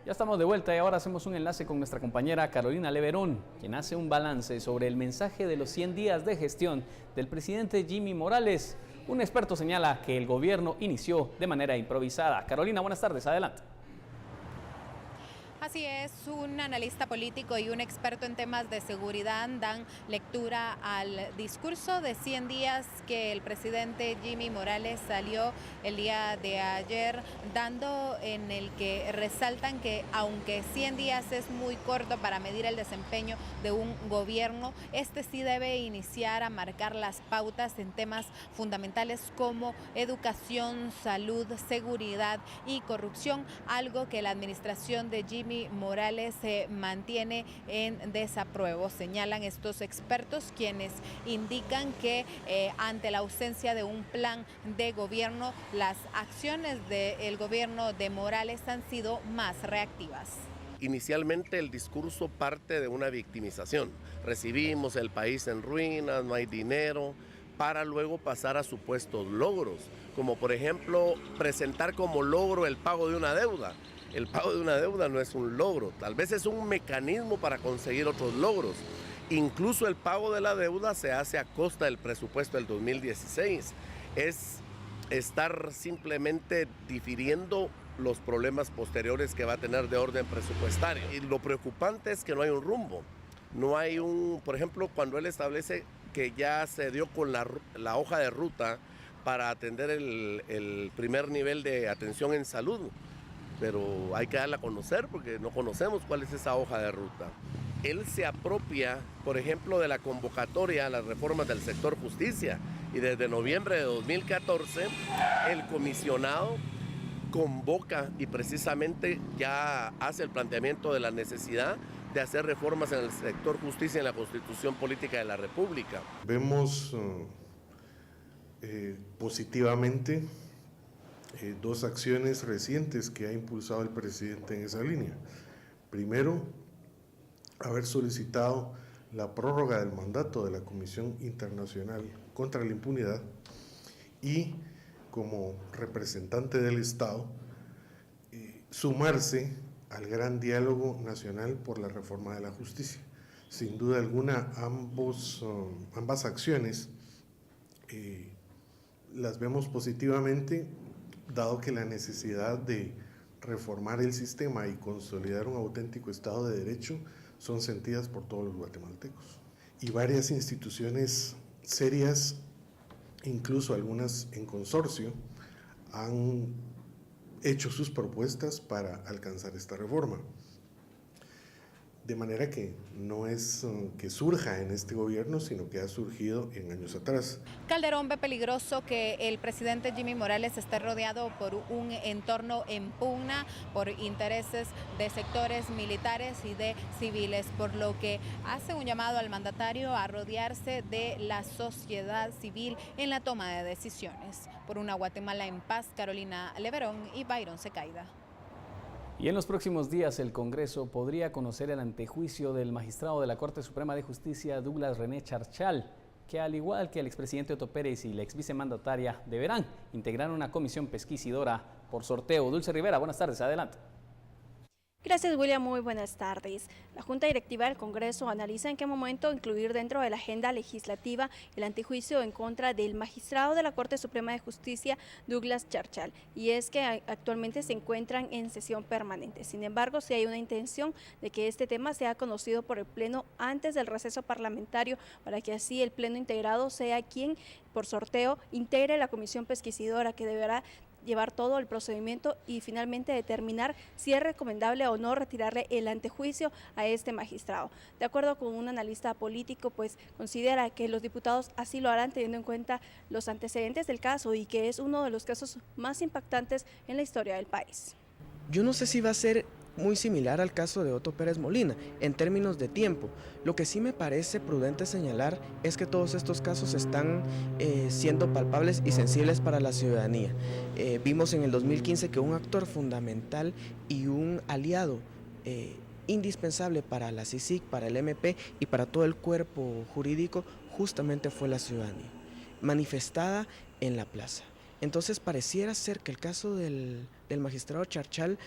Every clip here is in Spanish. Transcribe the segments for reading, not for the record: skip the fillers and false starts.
Ya estamos de vuelta y ahora hacemos un enlace con nuestra compañera Carolina Leverón, quien hace un balance sobre el mensaje de los 100 días de gestión del presidente Jimmy Morales. Un experto señala que el gobierno inició de manera improvisada. Carolina, buenas tardes, adelante. Así es, un analista político y un experto en temas de seguridad dan lectura al discurso de 100 días que el presidente Jimmy Morales salió el día de ayer dando, en el que resaltan que aunque 100 días es muy corto para medir el desempeño de un gobierno, este sí debe iniciar a marcar las pautas en temas fundamentales como educación, salud, seguridad y corrupción, algo que la administración de Jimmy Morales se mantiene en desapruebo, señalan estos expertos, quienes indican que ante la ausencia de un plan de gobierno, las acciones del gobierno de Morales han sido más reactivas. Inicialmente el discurso parte de una victimización. Recibimos el país en ruinas, no hay dinero, para luego pasar a supuestos logros, como por ejemplo presentar como logro el pago de una deuda. El pago de una deuda no es un logro, tal vez es un mecanismo para conseguir otros logros. Incluso el pago de la deuda se hace a costa del presupuesto del 2016. Es estar simplemente difiriendo los problemas posteriores que va a tener de orden presupuestario. Y lo preocupante es que no hay un rumbo. No hay por ejemplo, cuando él establece que ya se dio con la hoja de ruta para atender el primer nivel de atención en salud, pero hay que darla a conocer porque no conocemos cuál es esa hoja de ruta. Él se apropia, por ejemplo, de la convocatoria a las reformas del sector justicia, y desde noviembre de 2014 el comisionado convoca y precisamente ya hace el planteamiento de la necesidad de hacer reformas en el sector justicia y en la Constitución Política de la República. Vemos positivamente dos acciones recientes que ha impulsado el presidente en esa línea. Primero, haber solicitado la prórroga del mandato de la Comisión Internacional contra la Impunidad y, como representante del Estado, sumarse al gran diálogo nacional por la reforma de la justicia. Sin duda alguna, ambas acciones las vemos positivamente, dado que la necesidad de reformar el sistema y consolidar un auténtico Estado de Derecho son sentidas por todos los guatemaltecos. Y varias instituciones serias, incluso algunas en consorcio, han hecho sus propuestas para alcanzar esta reforma. De manera que no es que surja en este gobierno, sino que ha surgido en años atrás. Calderón ve peligroso que el presidente Jimmy Morales esté rodeado por un entorno en pugna por intereses de sectores militares y de civiles, por lo que hace un llamado al mandatario a rodearse de la sociedad civil en la toma de decisiones. Por una Guatemala en paz, Carolina Leverón y Byron Secaida. Y en los próximos días el Congreso podría conocer el antejuicio del magistrado de la Corte Suprema de Justicia, Douglas René Charchal, que al igual que el expresidente Otto Pérez y la exvicemandataria deberán integrar una comisión pesquisidora por sorteo. Dulce Rivera, buenas tardes, adelante. Gracias, William. Muy buenas tardes. La Junta Directiva del Congreso analiza en qué momento incluir dentro de la agenda legislativa el antejuicio en contra del magistrado de la Corte Suprema de Justicia, Douglas Charchal, y es que actualmente se encuentran en sesión permanente. Sin embargo, sí hay una intención de que este tema sea conocido por el Pleno antes del receso parlamentario, para que así el Pleno integrado sea quien, por sorteo, integre la comisión pesquisidora, que deberá llevar todo el procedimiento y finalmente determinar si es recomendable o no retirarle el antejuicio a este magistrado. De acuerdo con un analista político, pues considera que los diputados así lo harán teniendo en cuenta los antecedentes del caso y que es uno de los casos más impactantes en la historia del país. Yo no sé si va a ser muy similar al caso de Otto Pérez Molina en términos de tiempo. Lo que sí me parece prudente señalar es que todos estos casos están siendo palpables y sensibles para la ciudadanía. Vimos en el 2015 que un actor fundamental y un aliado indispensable para la CICIG, para el MP y para todo el cuerpo jurídico justamente fue la ciudadanía, manifestada en la plaza. Entonces pareciera ser que el caso del magistrado Charchal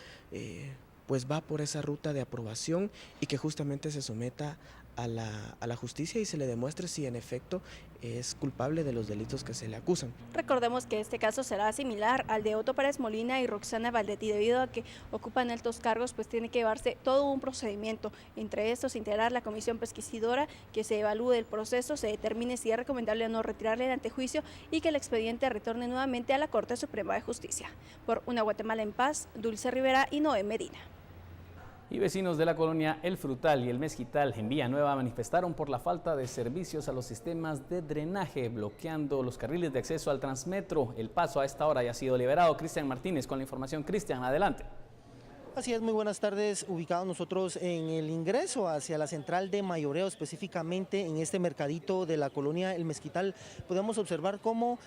pues va por esa ruta de aprobación y que justamente se someta a la justicia y se le demuestre si en efecto es culpable de los delitos que se le acusan. Recordemos que este caso será similar al de Otto Pérez Molina y Roxana Valdetti, debido a que ocupan altos cargos, pues tiene que llevarse todo un procedimiento, entre estos integrar la comisión pesquisidora, que se evalúe el proceso, se determine si es recomendable o no retirarle el antejuicio y que el expediente retorne nuevamente a la Corte Suprema de Justicia. Por una Guatemala en paz, Dulce Rivera y Noé Medina. Y vecinos de la colonia El Frutal y El Mezquital en Villanueva manifestaron por la falta de servicios a los sistemas de drenaje, bloqueando los carriles de acceso al Transmetro. El paso a esta hora ya ha sido liberado. Cristian Martínez con la información. Cristian, adelante. Así es, muy buenas tardes. Ubicados nosotros en el ingreso hacia la central de mayoreo, específicamente en este mercadito de la colonia El Mezquital, podemos observar cómo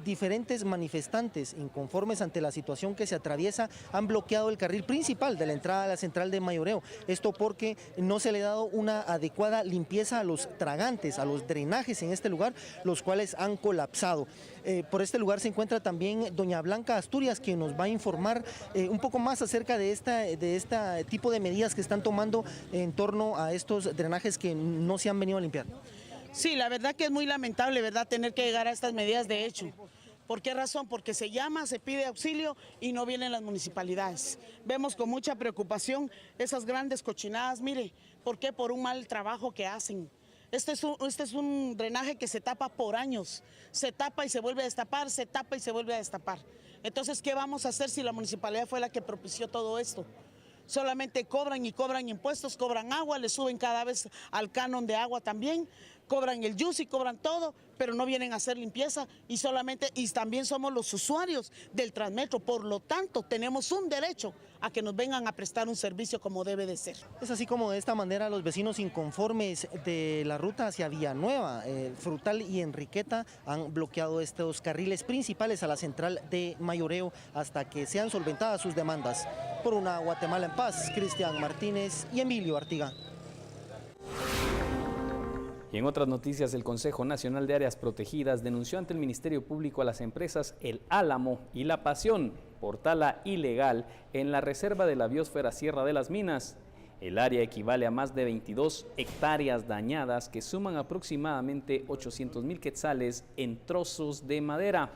diferentes manifestantes inconformes ante la situación que se atraviesa han bloqueado el carril principal de la entrada a la central de mayoreo. Esto porque no se le ha dado una adecuada limpieza a los tragantes, a los drenajes en este lugar, los cuales han colapsado. Por este lugar se encuentra también doña Blanca Asturias, quien nos va a informar un poco más acerca de este tipo de medidas que están tomando en torno a estos drenajes que no se han venido a limpiar. Sí, la verdad que es muy lamentable, ¿verdad?, tener que llegar a estas medidas de hecho. ¿Por qué razón? Porque se llama, se pide auxilio y no vienen las municipalidades. Vemos con mucha preocupación esas grandes cochinadas, mire, ¿por qué? Por un mal trabajo que hacen. Este es un drenaje que se tapa por años, se tapa y se vuelve a destapar, se tapa y se vuelve a destapar. Entonces, ¿qué vamos a hacer si la municipalidad fue la que propició todo esto? Solamente cobran y cobran impuestos, cobran agua, le suben cada vez al canon de agua también, cobran el y cobran todo, pero no vienen a hacer limpieza y también somos los usuarios del Transmetro, por lo tanto tenemos un derecho a que nos vengan a prestar un servicio como debe de ser. Es así como de esta manera los vecinos inconformes de la ruta hacia Villanueva, Frutal y Enriqueta han bloqueado estos carriles principales a la central de mayoreo hasta que sean solventadas sus demandas. Por una Guatemala en paz, Cristian Martínez y Emilio Artiga. Y en otras noticias, el Consejo Nacional de Áreas Protegidas denunció ante el Ministerio Público a las empresas El Álamo y La Pasión por tala ilegal en la reserva de la biosfera Sierra de las Minas. El área equivale a más de 22 hectáreas dañadas que suman aproximadamente 800.000 quetzales en trozos de madera.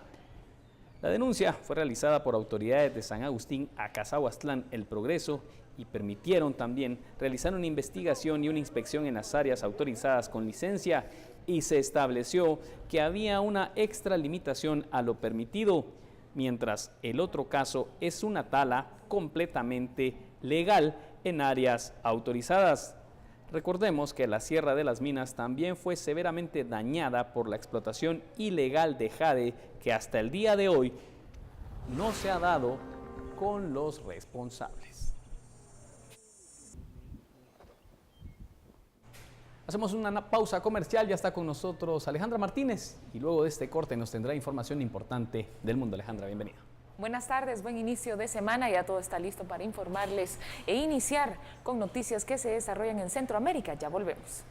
La denuncia fue realizada por autoridades de San Agustín a Cazahuastlán, El Progreso, y permitieron también realizar una investigación y una inspección en las áreas autorizadas con licencia, y se estableció que había una extralimitación a lo permitido, mientras el otro caso es una tala completamente legal en áreas autorizadas. Recordemos que la Sierra de las Minas también fue severamente dañada por la explotación ilegal de jade, que hasta el día de hoy no se ha dado con los responsables. Hacemos una pausa comercial, ya está con nosotros Alejandra Martínez y luego de este corte nos tendrá información importante del mundo. Alejandra, bienvenida. Buenas tardes, buen inicio de semana, ya todo está listo para informarles e iniciar con noticias que se desarrollan en Centroamérica. Ya volvemos.